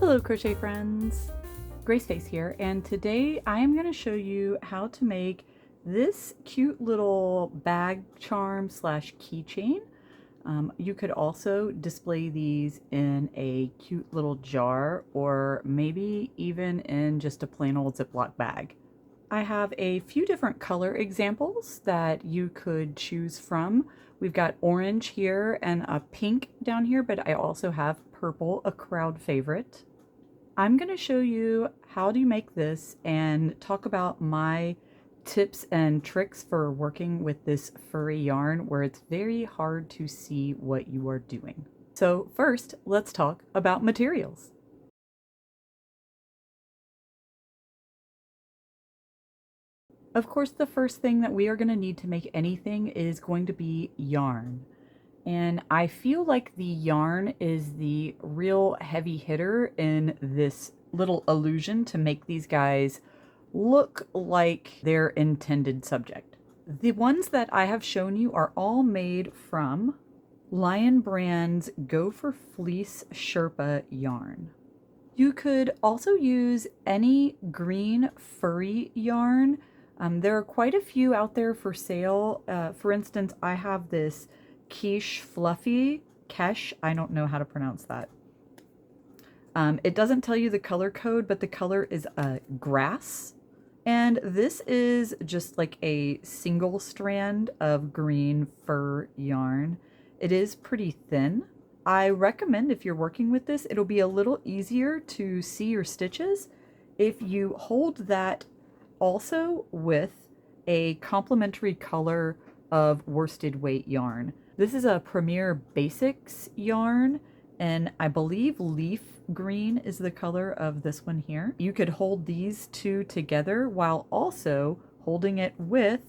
Hello crochet friends, Graceface here, and today I am going to show you how to make this cute little bag charm slash keychain. You could also display these in a cute little jar or maybe even in just a plain old Ziploc bag. I have a few different color examples that you could choose from. We've got orange here and a pink down here, but I also have purple, a crowd favorite. I'm going to show you how to make this and talk about my tips and tricks for working with this furry yarn where it's very hard to see what you are doing. So first, let's talk about materials. Of course, the first thing that we are going to need to make anything is going to be yarn. And I feel like the yarn is the real heavy hitter in this little illusion to make these guys look like their intended subject. The ones that I have shown you are all made from Lion Brand's Go for Fleece Sherpa yarn. You could also use any green furry yarn. There are quite a few out there for sale. For instance, I have this Keche Fluffy, I don't know how to pronounce that. It doesn't tell you the color code, but the color is grass. And this is just like a single strand of green fur yarn. It is pretty thin. I recommend if you're working with this, it'll be a little easier to see your stitches if you hold that also with a complementary color of worsted weight yarn. This is a Premier Basics yarn, and I believe leaf green is the color of this one here. You could hold these two together while also holding it with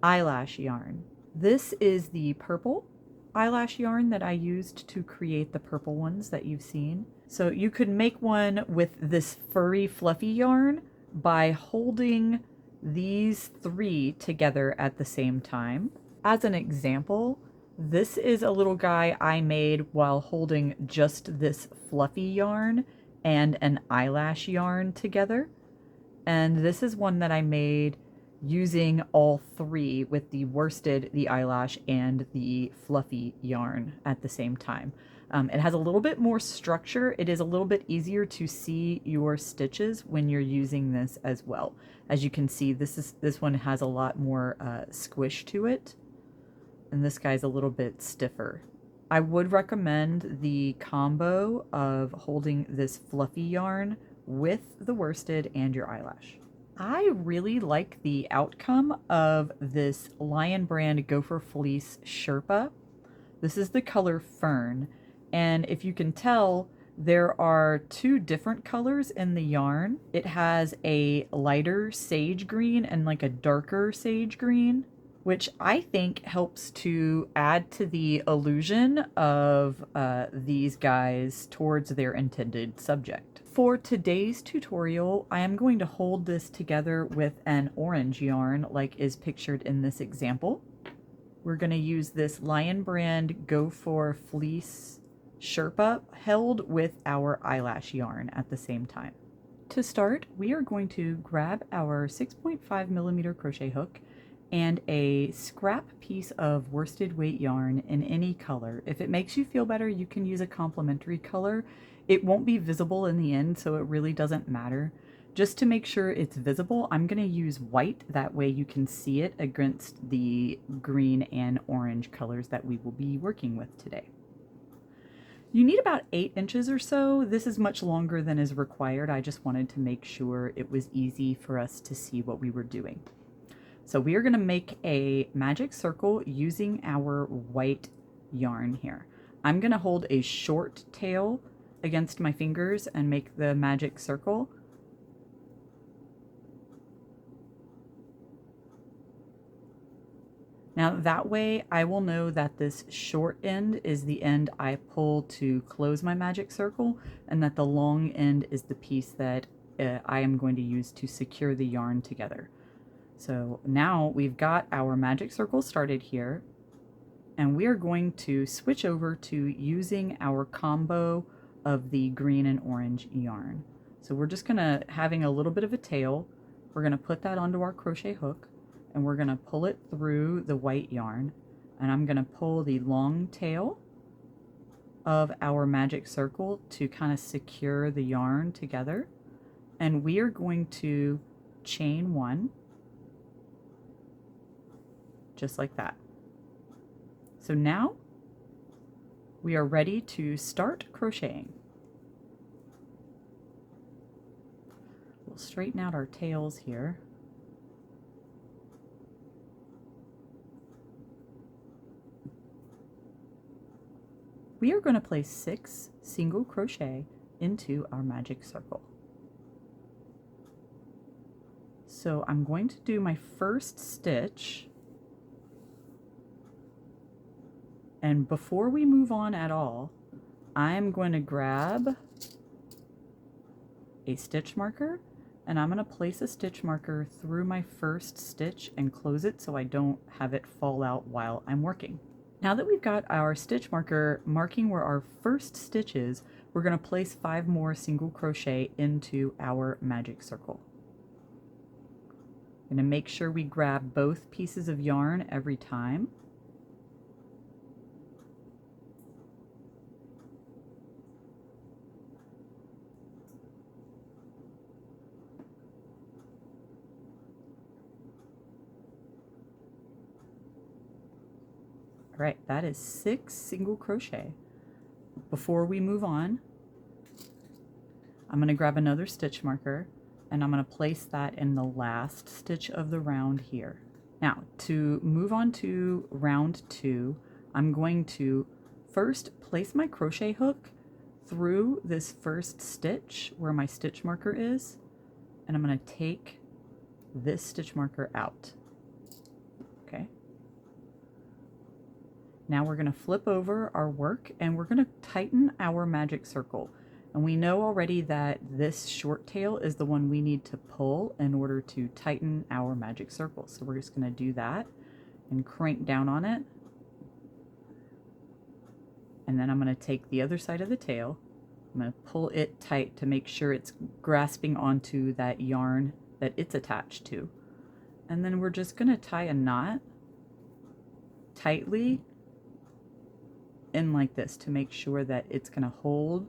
eyelash yarn. This is the purple eyelash yarn that I used to create the purple ones that you've seen. So you could make one with this furry fluffy yarn by holding these three together at the same time. As an example, this is a little guy I made while holding just this fluffy yarn and an eyelash yarn together. And this is one that I made using all three with the worsted, the eyelash, and the fluffy yarn at the same time. It has a little bit more structure. It is a little bit easier to see your stitches when you're using this as well. As you can see, this one has a lot more squish to it, and this guy's a little bit stiffer. I would recommend the combo of holding this fluffy yarn with the worsted and your eyelash. I really like the outcome of this Lion Brand Go for Fleece Sherpa. This is the color Fern, and if you can tell, there are two different colors in the yarn. It has a lighter sage green and like a darker sage green, which I think helps to add to the illusion of these guys towards their intended subject. For today's tutorial, I am going to hold this together with an orange yarn like is pictured in this example. We're going to use this Lion Brand Go for Fleece Sherpa held with our eyelash yarn at the same time. To start, we are going to grab our 6.5mm crochet hook and a scrap piece of worsted weight yarn in any color. If it makes you feel better, you can use a complementary color. It won't be visible in the end, so it really doesn't matter. Just to make sure it's visible, I'm going to use white. That way you can see it against the green and orange colors that we will be working with today. You need about 8 inches or so. This is much longer than is required. I just wanted to make sure it was easy for us to see what we were doing. So we are going to make a magic circle using our white yarn here. I'm going to hold a short tail against my fingers and make the magic circle. Now that way I will know that this short end is the end I pull to close my magic circle, and that the long end is the piece that I am going to use to secure the yarn together. So now we've got our magic circle started here, and we are going to switch over to using our combo of the green and orange yarn. So we're just gonna, having a little bit of a tail, we're gonna put that onto our crochet hook and we're gonna pull it through the white yarn, and I'm gonna pull the long tail of our magic circle to kind of secure the yarn together. And we are going to chain one, just like that. So now we are ready to start crocheting. We'll straighten out our tails here. We are going to place 6 single crochet into our magic circle. So I'm going to do my first stitch, and before we move on at all, I'm going to grab a stitch marker and I'm going to place a stitch marker through my first stitch and close it so I don't have it fall out while I'm working. Now that we've got our stitch marker marking where our first stitch is, we're going to place 5 more single crochet into our magic circle. I'm going to make sure we grab both pieces of yarn every time. All right, that is 6 single crochet. Before we move on, I'm going to grab another stitch marker and I'm going to place that in the last stitch of the round here. Now, to move on to round 2, I'm going to first place my crochet hook through this first stitch where my stitch marker is, and I'm going to take this stitch marker out. Okay. Now we're going to flip over our work and we're going to tighten our magic circle. And we know already that this short tail is the one we need to pull in order to tighten our magic circle. So we're just going to do that and crank down on it. And then I'm going to take the other side of the tail. I'm going to pull it tight to make sure it's grasping onto that yarn that it's attached to. And then we're just going to tie a knot tightly in like this to make sure that it's going to hold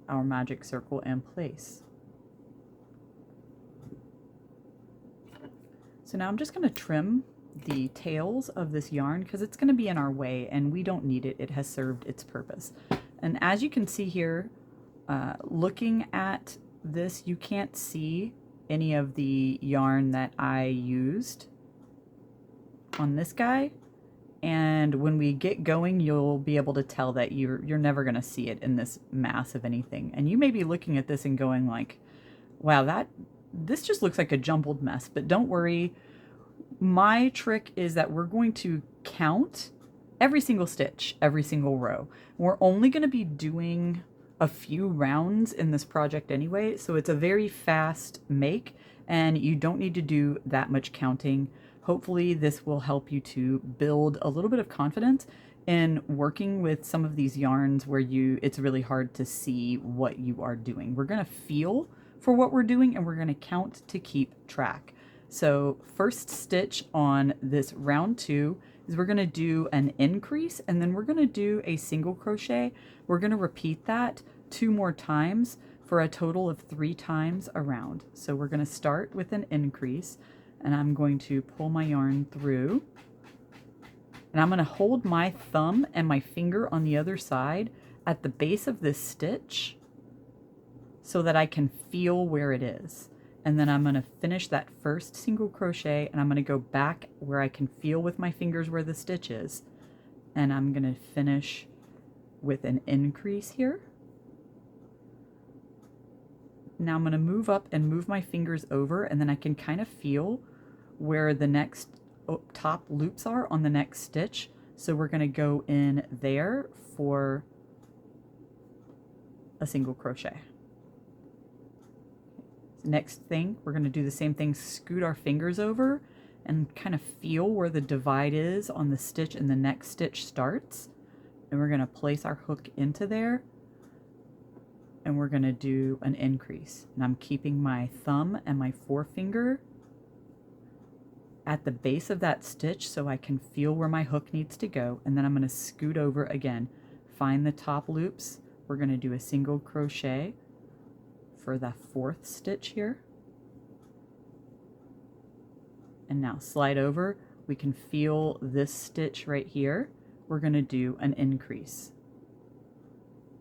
our magic circle in place. So now I'm just going to trim the tails of this yarn because it's going to be in our way and we don't need it. It has served its purpose. And as you can see here, looking at this, you can't see any of the yarn that I used on this guy. And when we get going, you'll be able to tell that you're never going to see it in this mass of anything. And you may be looking at this and going like, wow, this just looks like a jumbled mess. But don't worry. My trick is that we're going to count every single stitch, every single row. We're only going to be doing a few rounds in this project anyway, so it's a very fast make and you don't need to do that much counting. Hopefully this will help you to build a little bit of confidence in working with some of these yarns where it's really hard to see what you are doing. We're going to feel for what we're doing and we're going to count to keep track. So first stitch on this round 2 is we're going to do an increase and then we're going to do a single crochet. We're going to repeat that 2 more times for a total of 3 times around. So we're going to start with an increase and I'm going to pull my yarn through and I'm going to hold my thumb and my finger on the other side at the base of this stitch so that I can feel where it is. And then I'm going to finish that first single crochet and I'm going to go back where I can feel with my fingers where the stitch is. And I'm going to finish with an increase here. Now I'm going to move up and move my fingers over and then I can kind of feel where the next top loops are on the next stitch. So we're going to go in there for a single crochet. Next thing, we're going to do the same thing, scoot our fingers over and kind of feel where the divide is on the stitch and the next stitch starts. And we're going to place our hook into there. and we're going to do an increase. And I'm keeping my thumb and my forefinger at the base of that stitch so I can feel where my hook needs to go. And then I'm going to scoot over again, find the top loops. We're going to do a single crochet for the 4th stitch here. And now slide over. We can feel this stitch right here. We're going to do an increase,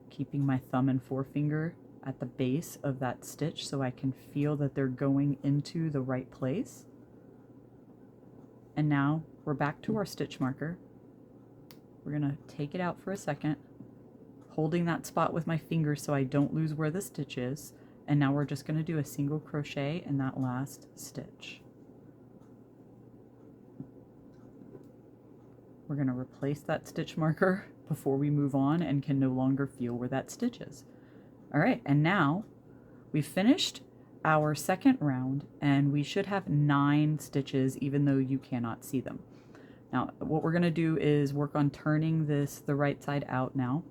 keeping my thumb and forefinger at the base of that stitch so I can feel that they're going into the right place. And now we're back to our stitch marker. We're going to take it out for a second, holding that spot with my fingers so I don't lose where the stitch is. And now we're just going to do a single crochet in that last stitch. We're going to replace that stitch marker before we move on and can no longer feel where that stitch is. All right, and now we've finished our 2nd round and we should have 9 stitches even though you cannot see them. Now what we're going to do is work on turning this the right side out now.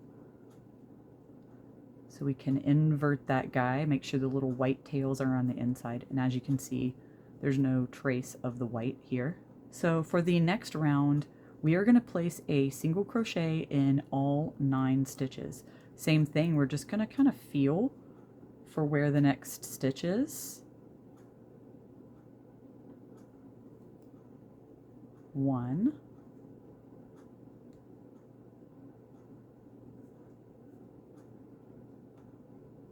So we can invert that guy, make sure the little white tails are on the inside, and as you can see there's no trace of the white here. So for the next round we are going to place a single crochet in all 9 stitches. Same thing, we're just going to kind of feel for where the next stitch is. 1,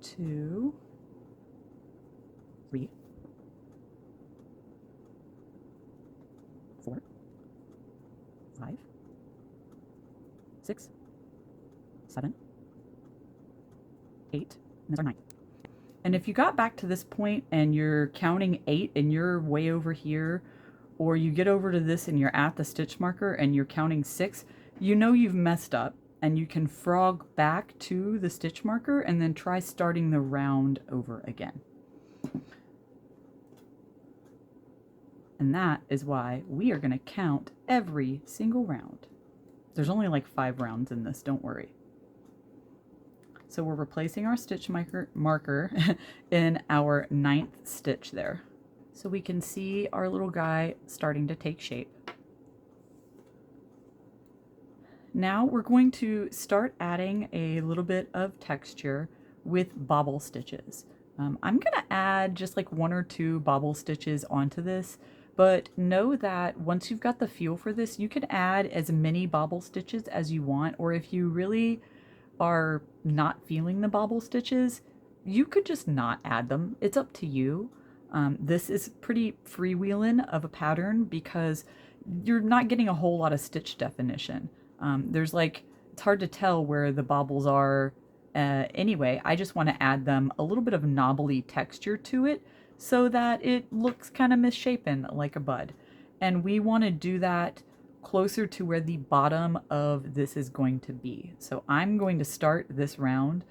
2, 3, 4, 5, 6, 7, 8, and that's our 9. And if you got back to this point and you're counting 8 and you're way over here, or you get over to this and you're at the stitch marker and you're counting 6, you know you've messed up, and you can frog back to the stitch marker and then try starting the round over again. And that is why we are going to count every single round. There's only like 5 rounds in this, don't worry. So we're replacing our stitch marker in our 9th stitch there. So we can see our little guy starting to take shape. Now we're going to start adding a little bit of texture with bobble stitches. I'm going to add just like 1 or 2 bobble stitches onto this, but know that once you've got the feel for this, you can add as many bobble stitches as you want, or if you really are not feeling the bobble stitches, you could just not add them. It's up to you. This is pretty freewheeling of a pattern because you're not getting a whole lot of stitch definition. There's like, it's hard to tell where the bobbles are anyway. I just want to add them a little bit of knobbly texture to it so that it looks kind of misshapen like a bud. And we want to do that closer to where the bottom of this is going to be. So I'm going to start this round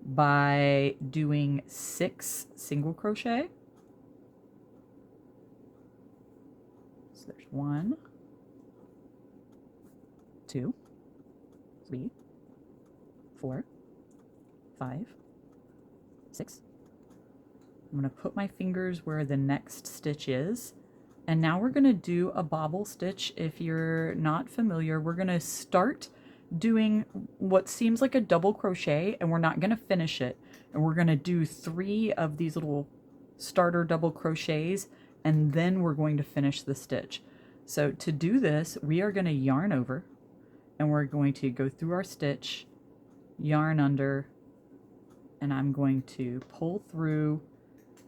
by doing 6 single crochet. So there's 1, 2, 3, 4, 5, 6. I'm going to put my fingers where the next stitch is. And now we're going to do a bobble stitch. If you're not familiar, we're going to start doing what seems like a double crochet, and we're not going to finish it. And we're going to do 3 of these little starter double crochets, and then we're going to finish the stitch. So to do this, we are going to yarn over, and we're going to go through our stitch, yarn under, and I'm going to pull through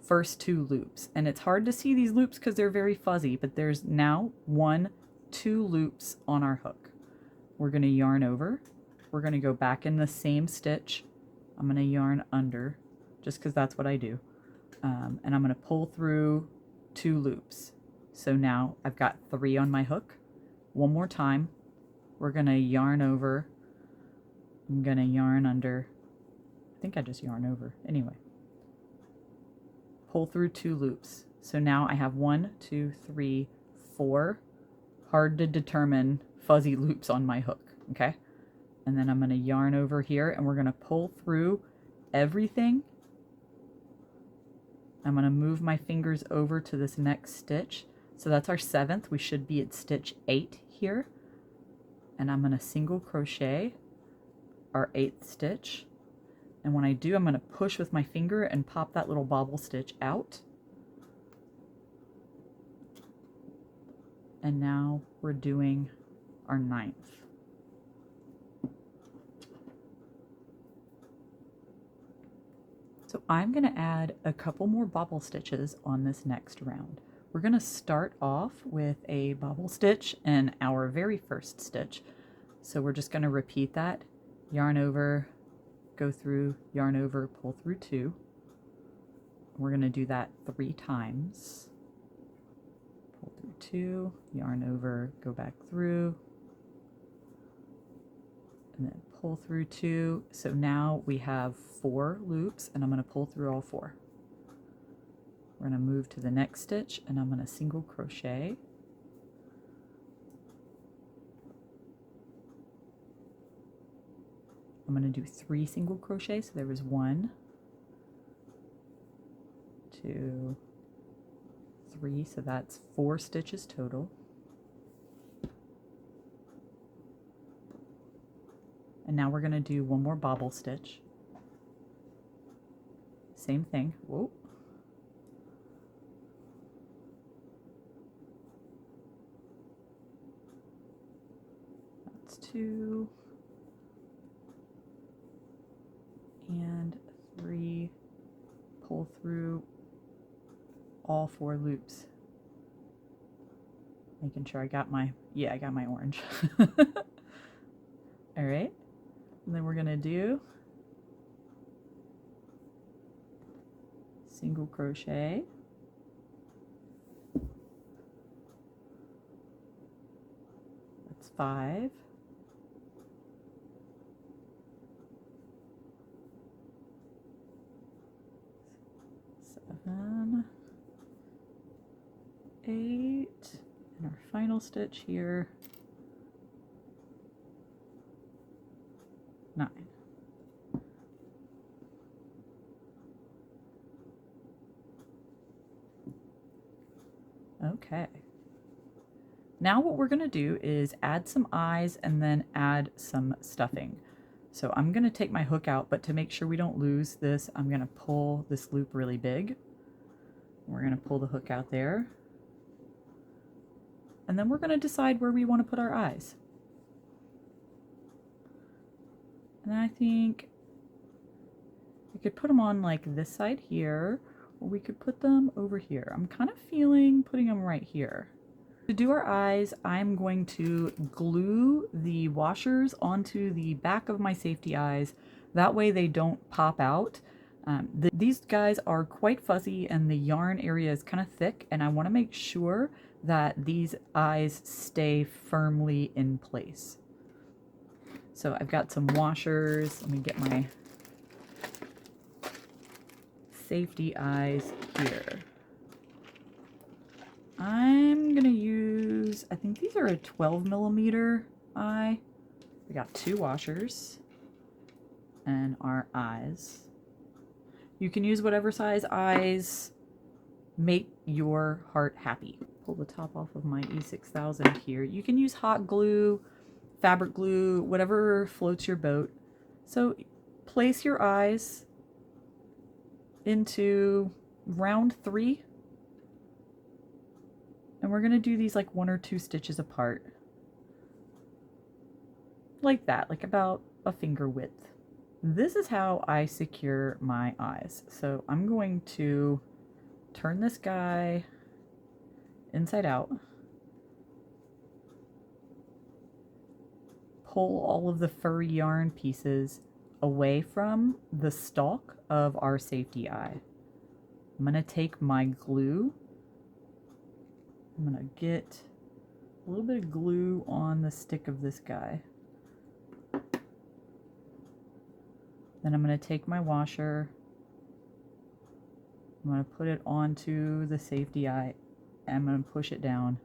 first 2 loops. And it's hard to see these loops because they're very fuzzy, but there's now 2 loops on our hook. We're going to yarn over. We're going to go back in the same stitch. I'm going to yarn under just because that's what I do. And I'm going to pull through 2 loops. So now I've got 3 on my hook. One more time. We're going to yarn over. I'm going to yarn under. I think I just yarn over. Anyway. Pull through 2 loops. So now I have 1, 2, 3, 4 hard to determine fuzzy loops on my hook, okay? And then I'm going to yarn over here and we're going to pull through everything. I'm going to move my fingers over to this next stitch. So that's our 7th. We should be at stitch 8 here. And I'm going to single crochet our 8th stitch. And when I do, I'm going to push with my finger and pop that little bobble stitch out. And now we're doing our 9th. So I'm going to add a couple more bobble stitches on this next round. We're going to start off with a bobble stitch in our very first stitch. So we're just going to repeat that. Yarn over, go through, yarn over, pull through 2. We're going to do that 3 times. Pull through 2, yarn over, go back through, and then pull through 2. So now we have 4 loops, and I'm going to pull through all 4. We're going to move to the next stitch, and I'm going to single crochet. I'm going to do 3 single crochet. So there was 1, 2, 3. So that's 4 stitches total. And now we're going to do 1 more bobble stitch. Same thing. Whoa. That's 2. And 3. Pull through all 4 loops. Making sure I got my, I got my orange. All right. And then we're going to do single crochet, that's 5, 7, 8, and our final stitch here, 9. Okay. Now what we're going to do is add some eyes and then add some stuffing. So I'm going to take my hook out, but to make sure we don't lose this, I'm going to pull this loop really big. We're going to pull the hook out there. And then we're going to decide where we want to put our eyes. And I think we could put them on like this side here, or we could put them over here. I'm kind of feeling putting them right here. To do our eyes, I'm going to glue the washers onto the back of my safety eyes. That way they don't pop out. These guys are quite fuzzy and the yarn area is kind of thick, and I want to make sure that these eyes stay firmly in place. So I've got some washers. Let me get my safety eyes here. I'm gonna use, I think these are a 12mm eye. We got 2 washers and our eyes. You can use whatever size eyes make your heart happy. Pull the top off of my E6000 here. You can use hot glue, fabric glue, whatever floats your boat. So place your eyes into round 3. And we're going to do these like 1 or 2 stitches apart. Like that, like about a finger width. This is how I secure my eyes. So I'm going to turn this guy inside out. Pull all of the furry yarn pieces away from the stalk of our safety eye. I'm going to take my glue. I'm going to get a little bit of glue on the stick of this guy. Then I'm going to take my washer. I'm going to put it onto the safety eye. And I'm going to push it down.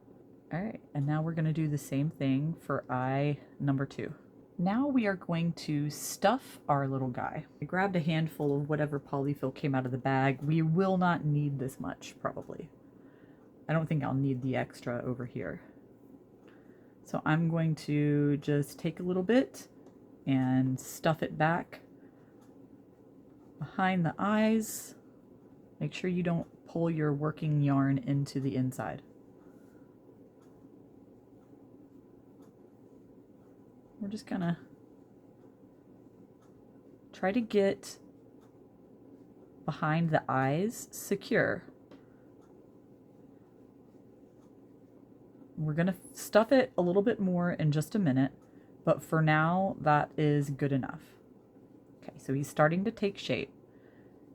All right, and now we're going to do the same thing for eye number 2. Now we are going to stuff our little guy. I grabbed a handful of whatever polyfill came out of the bag. We will not need this much, probably. I don't think I'll need the extra over here. So I'm going to just take a little bit and stuff it back behind the eyes. Make sure you don't pull your working yarn into the inside. We're just gonna try to get behind the eyes secure. We're gonna stuff it a little bit more in just a minute, but for now that is good enough. Okay, so he's starting to take shape,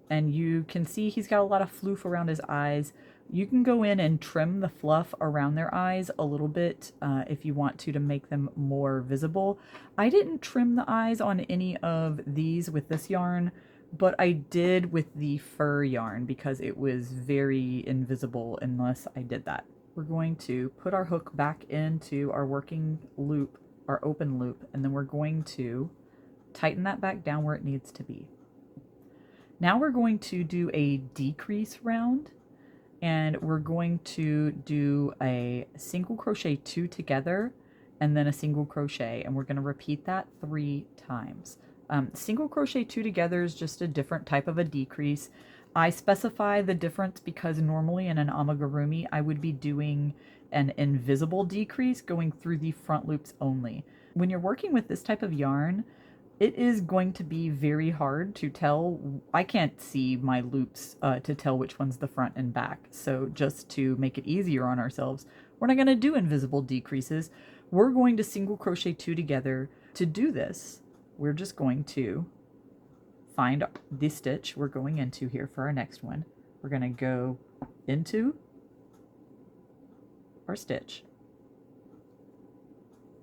and you can see he's got a lot of floof around his eyes. You can go in and trim the fluff around their eyes a little bit if you want to make them more visible. I didn't trim the eyes on any of these with this yarn, but I did with the fur yarn because it was very invisible unless I did that. We're going to put our hook back into our working loop, our open loop, and then we're going to tighten that back down where it needs to be. Now we're going to do a decrease round, and we're going to do a single crochet 2 together and then a single crochet, and we're going to repeat that 3 times. Single crochet 2 together is just a different type of a decrease. I specify the difference because normally in an amigurumi I would be doing an invisible decrease going through the front loops only. When you're working with this type of yarn, it is going to be very hard to tell. I can't see my loops to tell which one's the front and back. So just to make it easier on ourselves, we're not going to do invisible decreases. We're going to single crochet 2 together. To do this, we're just going to find the stitch we're going into here for our next one. We're going to go into our stitch,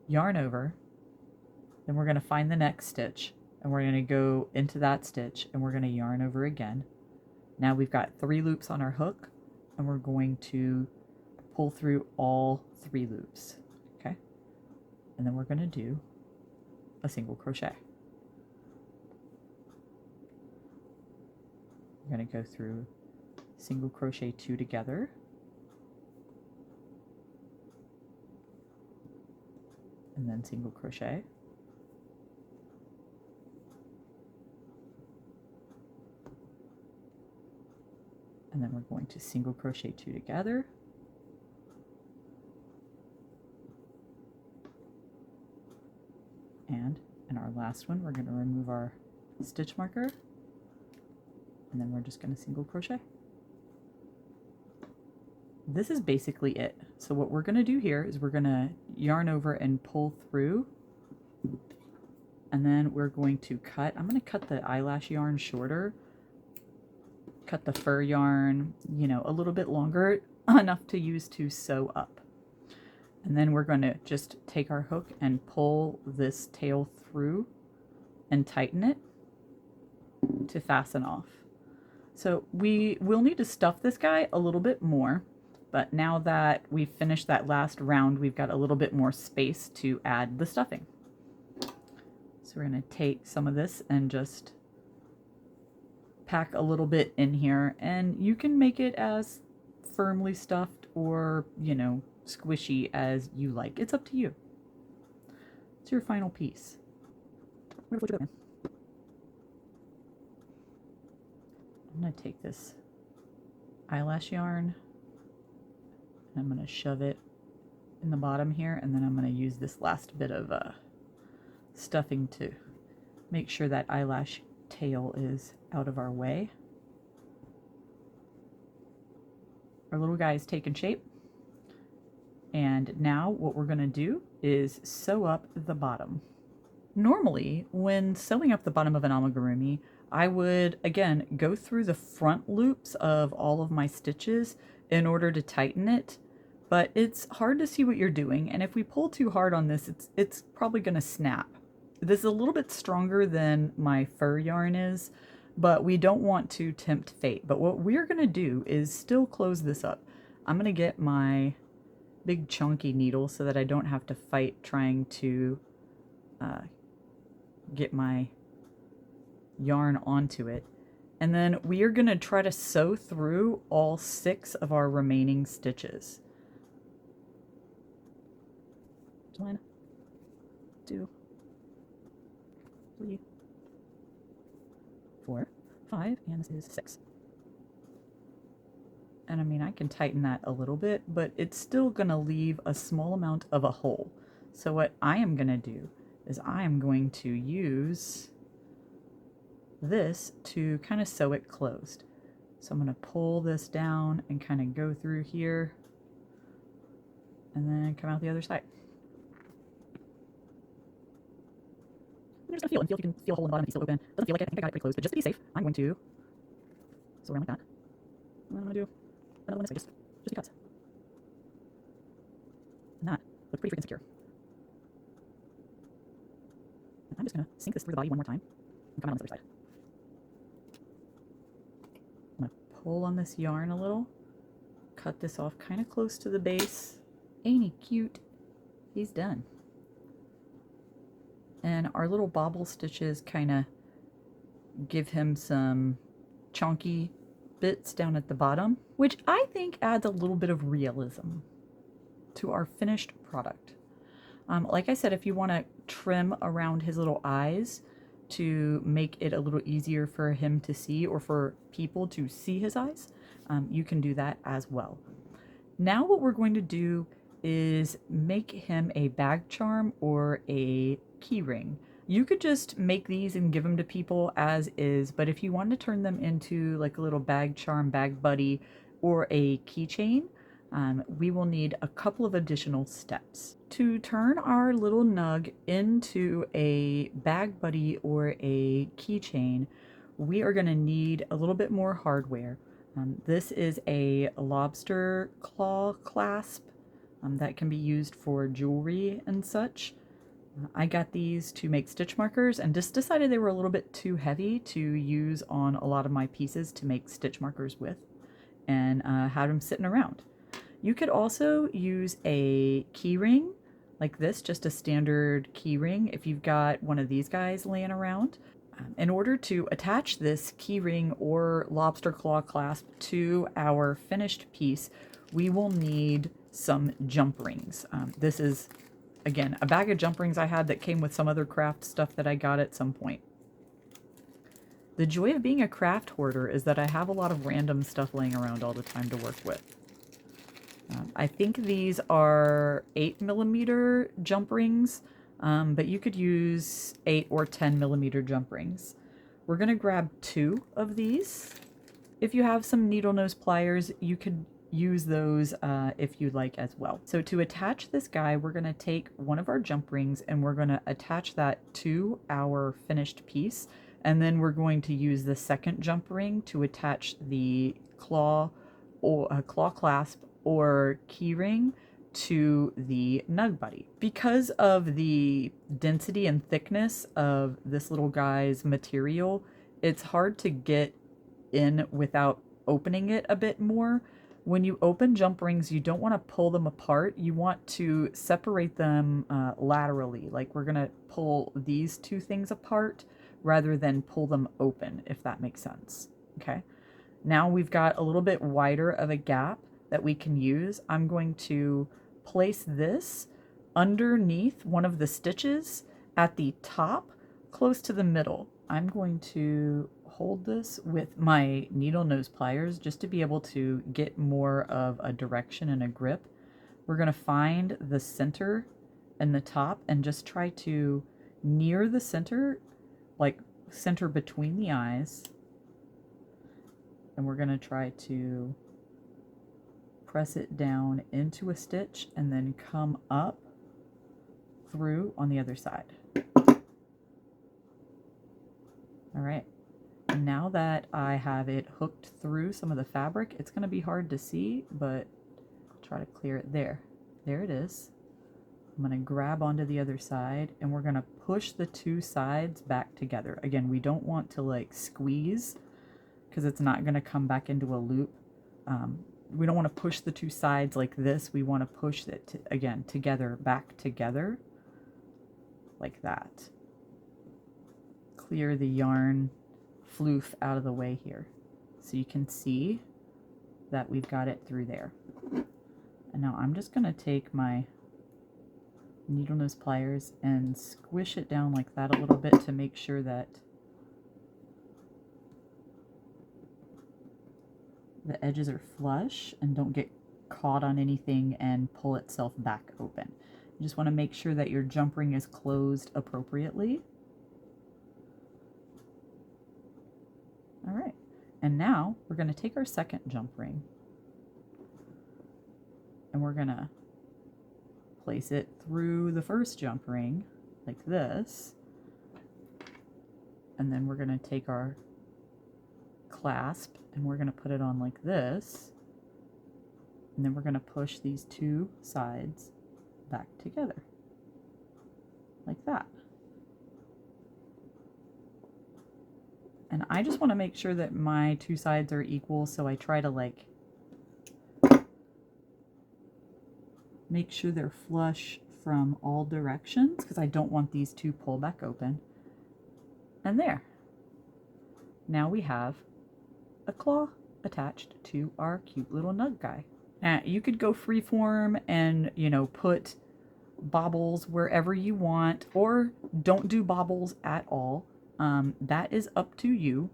yarn over, then we're going to find the next stitch, and we're going to go into that stitch, and we're going to yarn over again. Now we've got 3 loops on our hook, and we're going to pull through all 3 loops, okay? And then we're going to do a single crochet. We're going to go through single crochet 2 together, and then single crochet, and then we're going to single crochet 2 together, and in our last one we're going to remove our stitch marker, and then we're just going to single crochet. This is basically it. So what we're going to do here is we're going to yarn over and pull through, and then we're going to cut. I'm going to cut the eyelash yarn shorter, cut the fur yarn, you know, a little bit longer, enough to use to sew up. And then we're going to just take our hook and pull this tail through and tighten it to fasten off. So we will need to stuff this guy a little bit more, but now that we've finished that last round, we've got a little bit more space to add the stuffing. So we're going to take some of this and just pack a little bit in here, and you can make it as firmly stuffed or, you know, squishy as you like. It's up to you. It's your final piece. I'm going to take this eyelash yarn and I'm going to shove it in the bottom here, and then I'm going to use this last bit of stuffing to make sure that eyelash tail is out of our way. Our little guy is taking shape, and now what we're going to do is sew up the bottom. Normally, when sewing up the bottom of an amigurumi, I would, again, go through the front loops of all of my stitches in order to tighten it, but it's hard to see what you're doing, and if we pull too hard on this, it's probably going to snap. This is a little bit stronger than my fur yarn is, but we don't want to tempt fate. But what we're going to do is still close this up. I'm going to get my big chunky needle so that I don't have to fight trying to get my yarn onto it. And then we are going to try to sew through all 6 of our remaining stitches. 1, 2, 3, 4, 5, and this is 6. And I mean, I can tighten that a little bit, but it's still going to leave a small amount of a hole. So what I am going to do is I am going to use this to kind of sew it closed. So I'm going to pull this down and kind of go through here and then come out the other side. And you're just going to feel if you can feel a hole in the bottom if you still open. Doesn't feel like it. I think I got it pretty close, but just to be safe, I'm going to sew around like that. And then I'm going to do another one this way, just because. And that looked pretty freaking secure. And I'm just going to sink this through the body one more time and come out on this other side. I'm going to pull on this yarn a little, cut this off kind of close to the base. Ain't he cute? He's done. And our little bobble stitches kind of give him some chunky bits down at the bottom, which I think adds a little bit of realism to our finished product. Like I said, if you want to trim around his little eyes to make it a little easier for him to see or for people to see his eyes, you can do that as well. Now what we're going to do is make him a bag charm or a key ring. You could just make these and give them to people as is, but if you want to turn them into like a little bag charm, bag buddy, or a keychain, we will need a couple of additional steps. To turn our little nug into a bag buddy or a keychain, we are going to need a little bit more hardware. This is a lobster claw clasp that can be used for jewelry and such. I got these to make stitch markers and just decided they were a little bit too heavy to use on a lot of my pieces to make stitch markers with, and had them sitting around. You could also use a key ring like this, just a standard key ring if you've got one of these guys laying around. In order to attach this key ring or lobster claw clasp to our finished piece, we will need some jump rings. This is, again, a bag of jump rings I had that came with some other craft stuff that I got at some point. The joy of being a craft hoarder is that I have a lot of random stuff laying around all the time to work with. I think these are 8mm jump rings, but you could use 8 or 10mm jump rings. We're going to grab 2 of these. If you have some needle nose pliers, you could use those if you'd like as well. So to attach this guy, we're going to take one of our jump rings and we're going to attach that to our finished piece, and then we're going to use the second jump ring to attach the claw or claw clasp or key ring to the nug buddy. Because of the density and thickness of this little guy's material, it's hard to get in without opening it a bit more. When you open jump rings, you don't want to pull them apart. You want to separate them laterally. Like we're going to pull these 2 things apart rather than pull them open, if that makes sense. Okay. Now we've got a little bit wider of a gap that we can use. I'm going to place this underneath one of the stitches at the top, close to the middle. I'm going to hold this with my needle nose pliers just to be able to get more of a direction and a grip. We're going to find the center and the top and just try to near the center, like center between the eyes. And we're going to try to press it down into a stitch and then come up through on the other side. All right. Now that I have it hooked through some of the fabric, it's going to be hard to see, but I'll try to clear it there. There it is. I'm going to grab onto the other side and we're going to push the 2 sides back together. Again, we don't want to like squeeze because it's not going to come back into a loop. We don't want to push the 2 sides like this. We want to push it, again, together, back together, like that. clear the yarn floof out of the way here. So you can see that we've got it through there. And now I'm just going to take my needle nose pliers and squish it down like that a little bit to make sure that the edges are flush and don't get caught on anything and pull itself back open. You just want to make sure that your jump ring is closed appropriately. All right, and now we're going to take our second jump ring and we're going to place it through the first jump ring like this, and then we're going to take our clasp and we're going to put it on like this, and then we're going to push these two sides back together like that. And I just want to make sure that my two sides are equal, so I try to like make sure they're flush from all directions because I don't want these to pull back open. And there. Now we have a claw attached to our cute little nug guy. Now you could go freeform and, you know, put bobbles wherever you want, or don't do bobbles at all. That is up to you.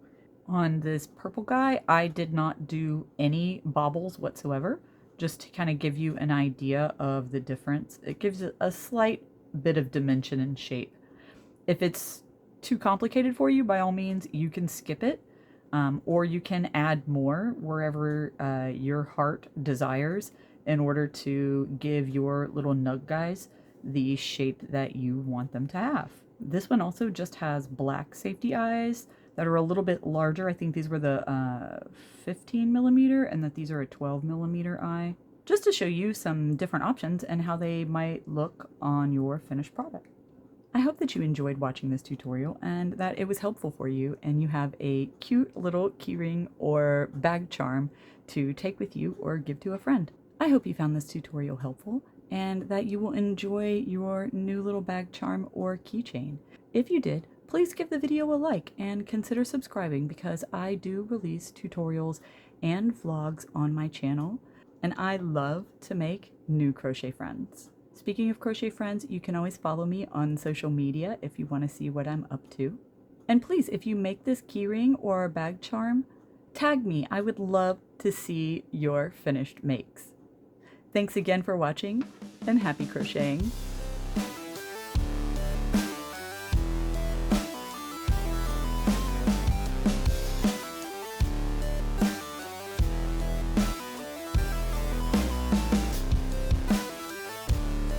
On this purple guy, I did not do any bobbles whatsoever, just to kind of give you an idea of the difference. It gives it a slight bit of dimension and shape. If it's too complicated for you, by all means, you can skip it, or you can add more wherever your heart desires in order to give your little nug guys the shape that you want them to have. This one also just has black safety eyes that are a little bit larger. I think these were the 15 millimeter and that these are a 12 millimeter eye, just to show you some different options and how they might look on your finished product. I hope that you enjoyed watching this tutorial and that it was helpful for you and you have a cute little keyring or bag charm to take with you or give to a friend. I hope you found this tutorial helpful and that you will enjoy your new little bag charm or keychain. If you did, please give the video a like and consider subscribing because I do release tutorials and vlogs on my channel, and I love to make new crochet friends. Speaking of crochet friends, you can always follow me on social media if you want to see what I'm up to. And please, if you make this keyring or bag charm, tag me. I would love to see your finished makes. Thanks again for watching, and happy crocheting!